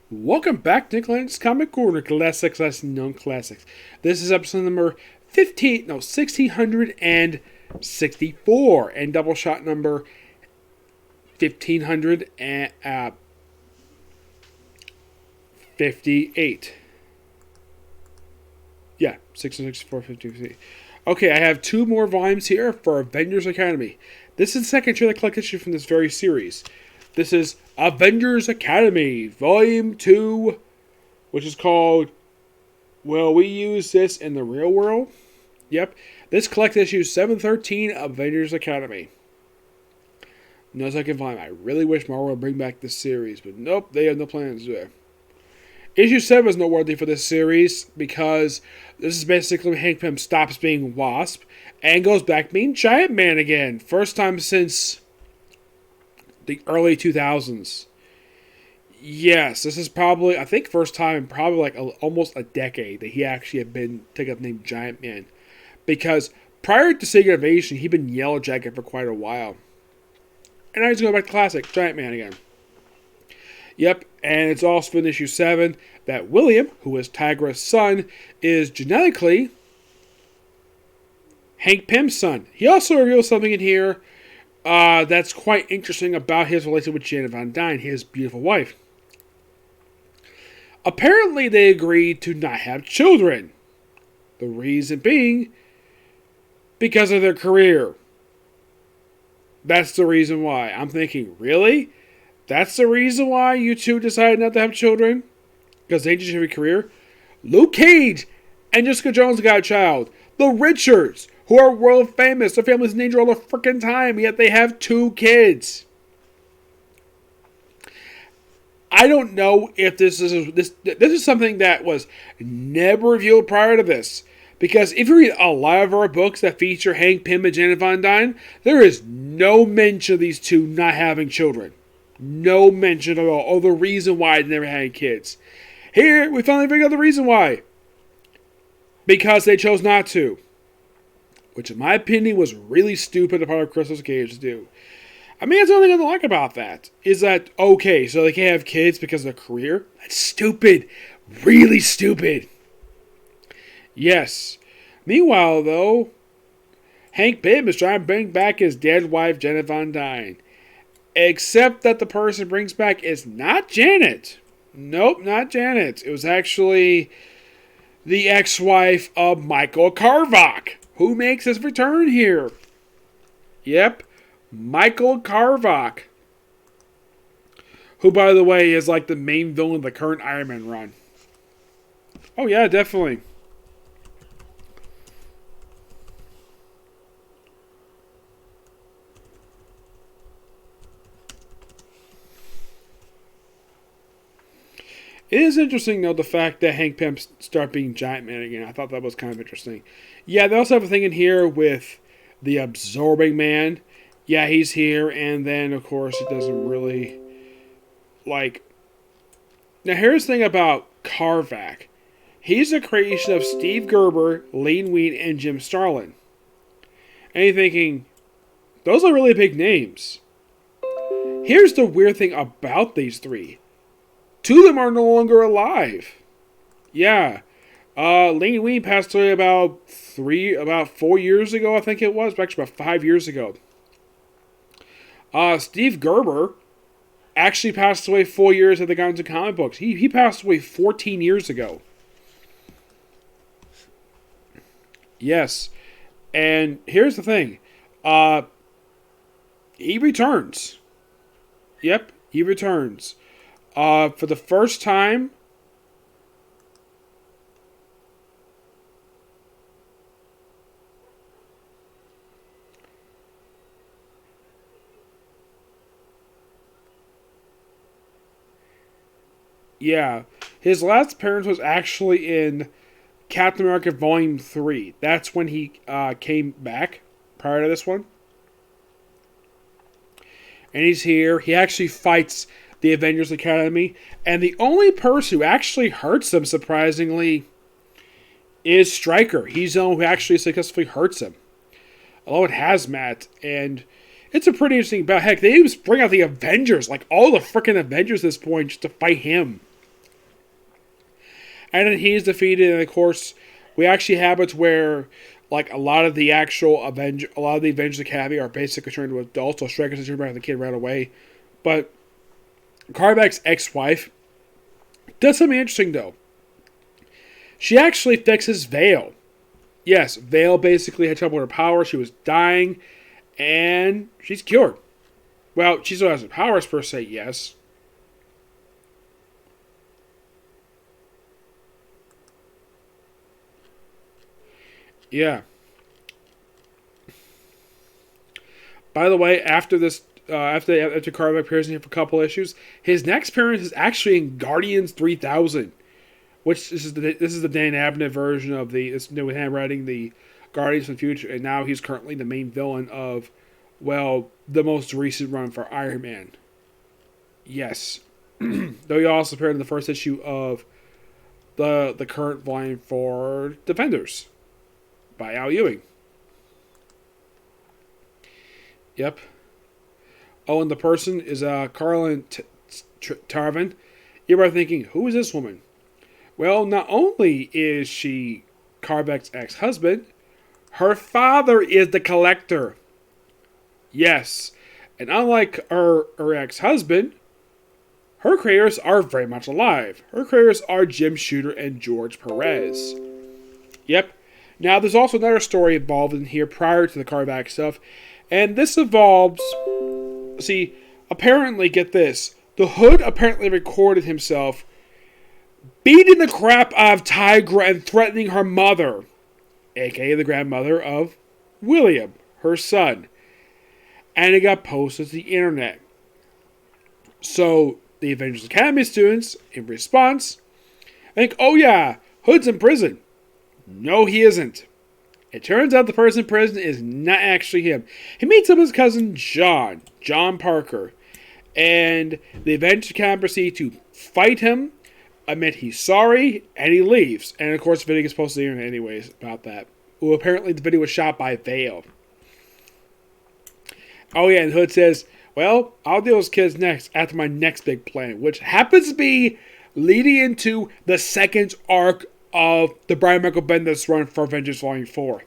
Welcome back to Lenz Comic Corner, Classics, Less Known Classics. This is episode number 1664, and Doubleshot number 1558. Yeah, 1664, 1558. Okay, I have two more volumes here for Avengers Academy. This is the second trailer collect issue from this very series. This is Avengers Academy, Volume 2, which is called, Will We Use This in the Real World? Yep. This collect issue 713, Avengers Academy. No second volume. I really wish Marvel would bring back this series, but nope, they have no plans to do it. Issue 7 is noteworthy for this series because this is basically when Hank Pym stops being Wasp and goes back being Giant Man again. First time since the early 2000s. Yes, this is probably, I think, first time in probably like almost a decade that he actually had been taken up named Giant Man. Because prior to Secret Invasion, he'd been Yellow Jacket for quite a while. And now he's going back to classic, Giant Man again. Yep, and it's also in issue 7 that William, who is Tigra's son, is genetically Hank Pym's son. He also reveals something in here that's quite interesting about his relationship with Janet Van Dyne, his beautiful wife. Apparently, they agreed to not have children. The reason being because of their career. That's the reason why. I'm thinking, really? That's the reason why you two decided not to have children? Because they just have a career? Luke Cage and Jessica Jones got a child. The Richards, who are world famous. Their family's in danger all the freaking time, yet they have 2 kids. I don't know if this is something that was never revealed prior to this. Because if you read a lot of our books that feature Hank Pym and Janet Van Dyne, there is no mention of these two not having children. No mention at all. Or the reason why they never had kids. Here, we finally figured out the reason why. Because they chose not to. Which, in my opinion, was really stupid of part of Crystal Cage to do. I mean, that's the only thing I don't like about that. Is that, okay, so they can't have kids because of their career? That's stupid. Really stupid. Yes. Meanwhile, though, Hank Pym is trying to bring back his dead wife, Janet Van Dyne. Except that the person brings back is not Janet. Nope, not Janet. It was actually the ex-wife of Michael Carvach, who makes his return here. Yep, Michael Carvach. Who, by the way, is like the main villain of the current Iron Man run. Oh yeah, definitely. It is interesting, though, the fact that Hank Pym start being Giant Man again. I thought that was kind of interesting. Yeah, they also have a thing in here with the Absorbing Man. Yeah, he's here, and then, of course, it doesn't really, like... Now, here's the thing about Carvach. He's a creation of Steve Gerber, Leen Wein, and Jim Starlin. And you're thinking, those are really big names. Here's the weird thing about these three. 2 of them are no longer alive. Yeah. Leen Wein passed away about 4 years ago, I think it was. Actually, about 5 years ago. Steve Gerber actually passed away 4 years after they got into comic books. He passed away 14 years ago. Yes. And here's the thing. He returns. Yep, he returns. For the first time, yeah, his last appearance was actually in Captain America Volume 3. That's when he came back, prior to this one. And he's here. He actually fights the Avengers Academy. And the only person who actually hurts them, surprisingly, is Stryker. He's the one who actually successfully hurts him. Along with Hazmat. And it's a pretty interesting battle. Heck, they even bring out the Avengers. Like, all the freaking Avengers at this point just to fight him. And then he's defeated, and of course, we actually have it where, like, a lot of the Avengers Academy are basically turned into adults, so Shrek is turned back and the kid ran away. But Carvach's ex-wife does something interesting, though. She actually fixes Vale. Yes, Vale basically had trouble with her power. She was dying, and she's cured. Well, she still has her powers, per se, yes. Yeah. By the way, after Carvach appears in here for a couple issues, his next appearance is actually in Guardians 3000, which this is the Dan Abnett version of this new handwriting, the Guardians of the Future, and now he's currently the main villain of, well, the most recent run for Iron Man. Yes. Though he also appeared in the first issue of the current volume for Defenders by Al Ewing. Yep. Oh, and the person is Carlin Tarvin. You're probably thinking, who is this woman? Well, not only is she Carvach's ex-husband, her father is the Collector. Yes. And unlike her ex-husband, her creators are very much alive. Her creators are Jim Shooter and George Perez. Yep. Now, there's also another story involved in here prior to the Carvach stuff. And this involves... See, apparently, get this. The Hood apparently recorded himself beating the crap out of Tigra and threatening her mother, a.k.a. the grandmother of William, her son. And it got posted to the internet. So, the Avengers Academy students, in response, think, oh yeah, Hood's in prison. No, he isn't. It turns out the person in prison is not actually him. He meets up with his cousin John Parker. And the Avengers Academy proceed to fight him, admit he's sorry, and he leaves. And of course, the video gets posted to the internet anyways about that. Well, apparently the video was shot by Vale. Oh yeah, and Hood says, well, I'll deal with those kids next, after my next big plan, which happens to be leading into the second arc of the Brian Michael Bendis run for Avengers Volume 4.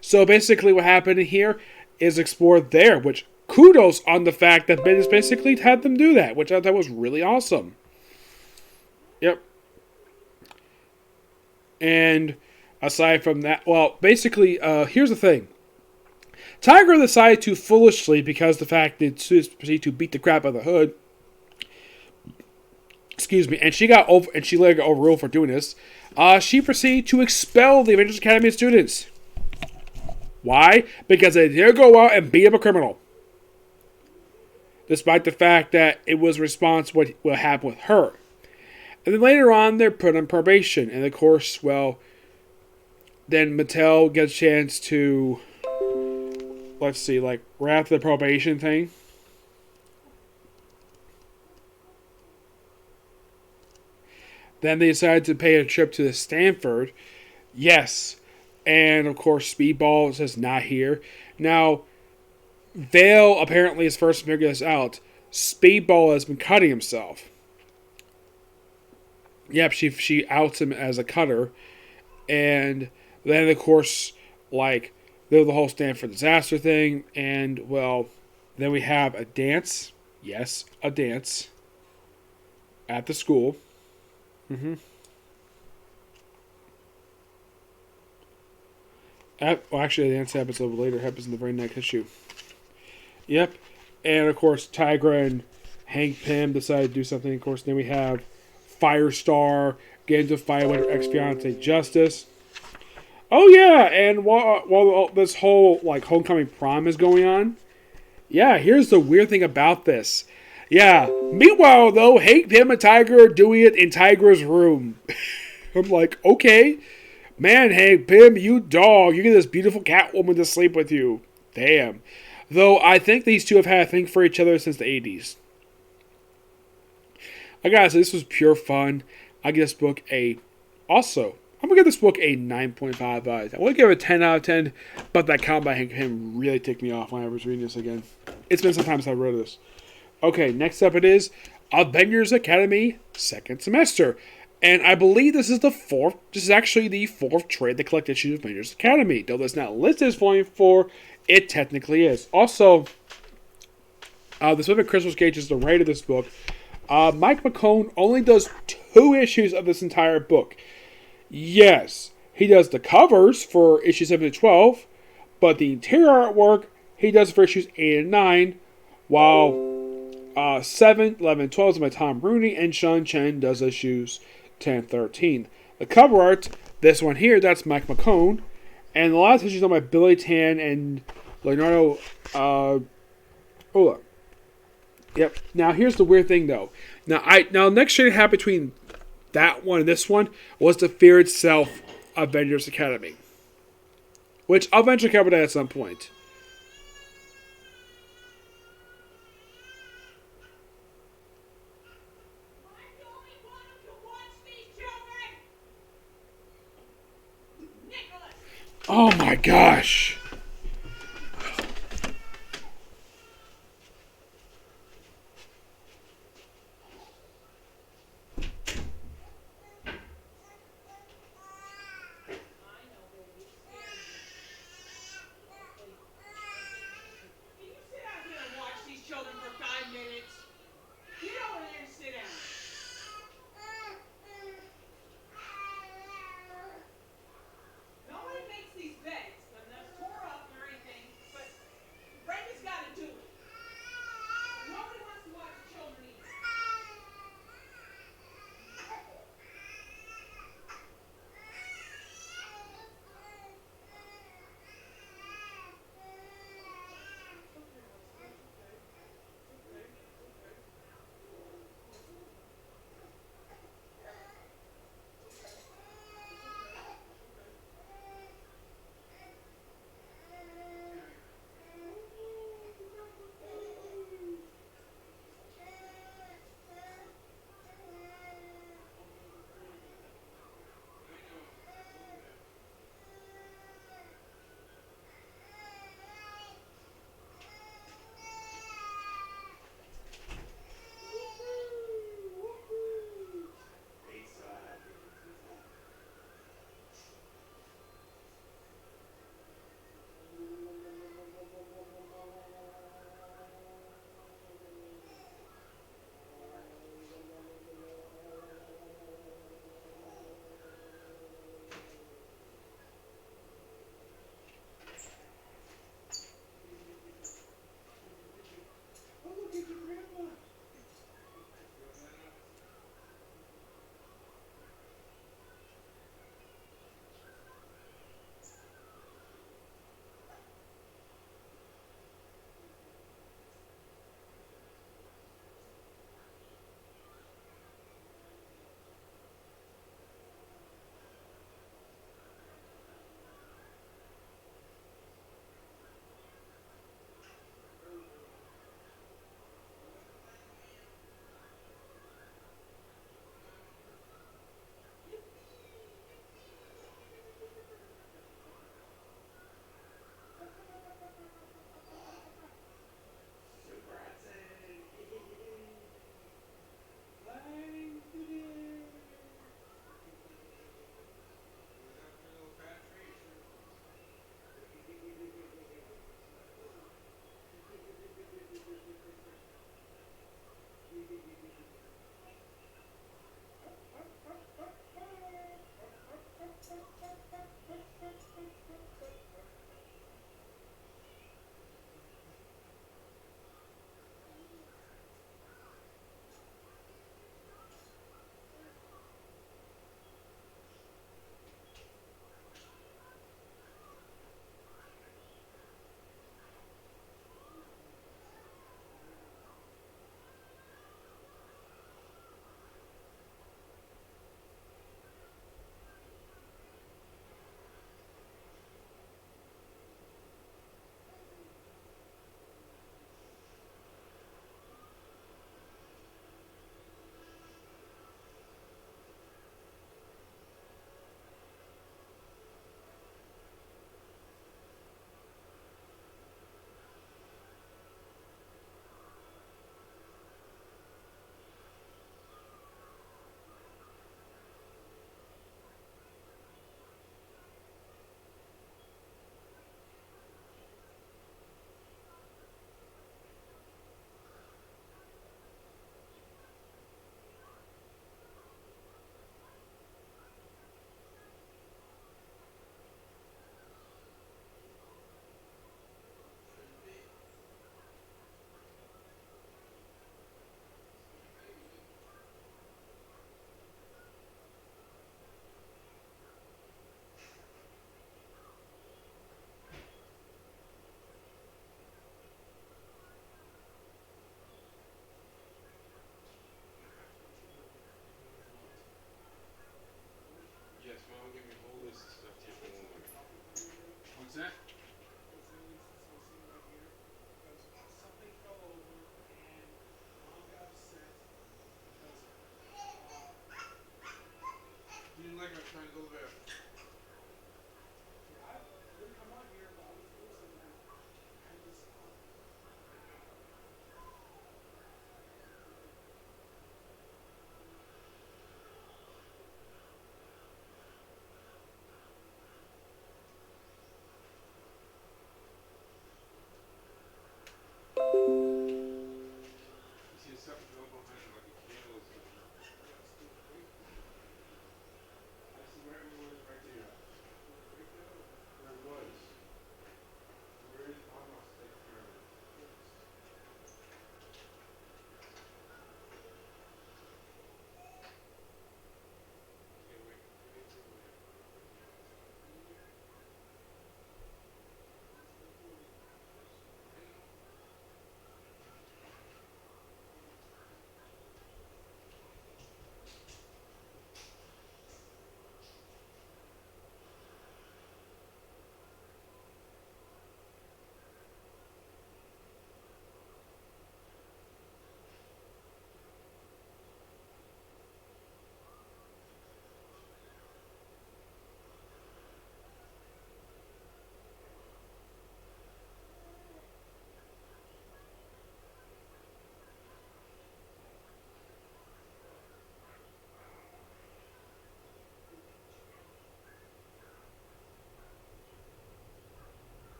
So basically what happened here is explored there, which kudos on the fact that Bendis basically had them do that, which I thought was really awesome. Yep. And aside from that, well, basically, here's the thing. Tigra decided to foolishly, because the fact that she proceeded to beat the crap out of the Hood. Excuse me, and she got overruled for doing this. She proceeded to expel the Avengers Academy students. Why? Because they dare go out and beat up a criminal. Despite the fact that it was a response to what will happen with her. And then later on, they're put on probation. And of course, well, then Mattel gets a chance to, let's see, like, wrap the probation thing. Then they decided to pay a trip to Stanford. Yes. And, of course, Speedball says not here. Now, Vale apparently is first to figure this out. Speedball has been cutting himself. Yep, she outs him as a cutter. And then, of course, like, there's the whole Stanford disaster thing. And, well, then we have a dance. Yes, a dance. At the school. Well, actually, the dance happens a little later. It happens in the very next issue. Yep. And, of course, Tigra and Hank Pym decide to do something. Of course, then we have Firestar get into a fight with her ex-fiancé, Justice. Oh, yeah. And while this whole, like, homecoming prom is going on, yeah, here's the weird thing about this. Yeah. Meanwhile, though, Hank Pym and Tigra are doing it in Tigra's room. I'm like, okay. Man, Hank Pym, you dog. You get this beautiful Catwoman to sleep with you. Damn. Though, I think these two have had a thing for each other since the 80s. I gotta say, this was pure fun. I give this book I'm gonna give this book a 9.5 out of 10. I would give it a 10 out of 10, but that comment by Hank Pym really ticked me off when I was reading this again. It's been some time since I read this. Okay, next up it is Avengers Academy second semester. And I believe this is the fourth. This is actually the fourth trade that collect issues of Avengers Academy. Though it's not listed as volume 4, it technically is. Also, the Smith and Crystal Cage is the writer of this book. Mike McCone only does 2 issues of this entire book. Yes, he does the covers for issues 7 to 12, but the interior artwork he does for issues 8 and 9, while 7, 11, and 12 is by Tom Rooney, and Sean Chen does issues 10 and 13. The cover art, this one here, that's Mike McCone, and the last issue is done by Billy Tan and Leonardo Ola. Yep. Now here's the weird thing, though. Now next trade I had between that one and this one was the Fear Itself Avengers Academy, which I'll eventually cover that at some point. Oh my gosh.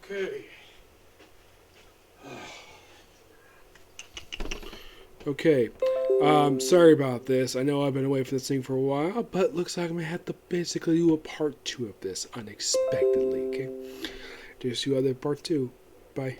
Okay. Okay. Sorry about this. I know I've been away from this thing for a while, but looks like I'm gonna have to basically do a part 2 of this unexpectedly. Okay. Do you see other part 2? Bye.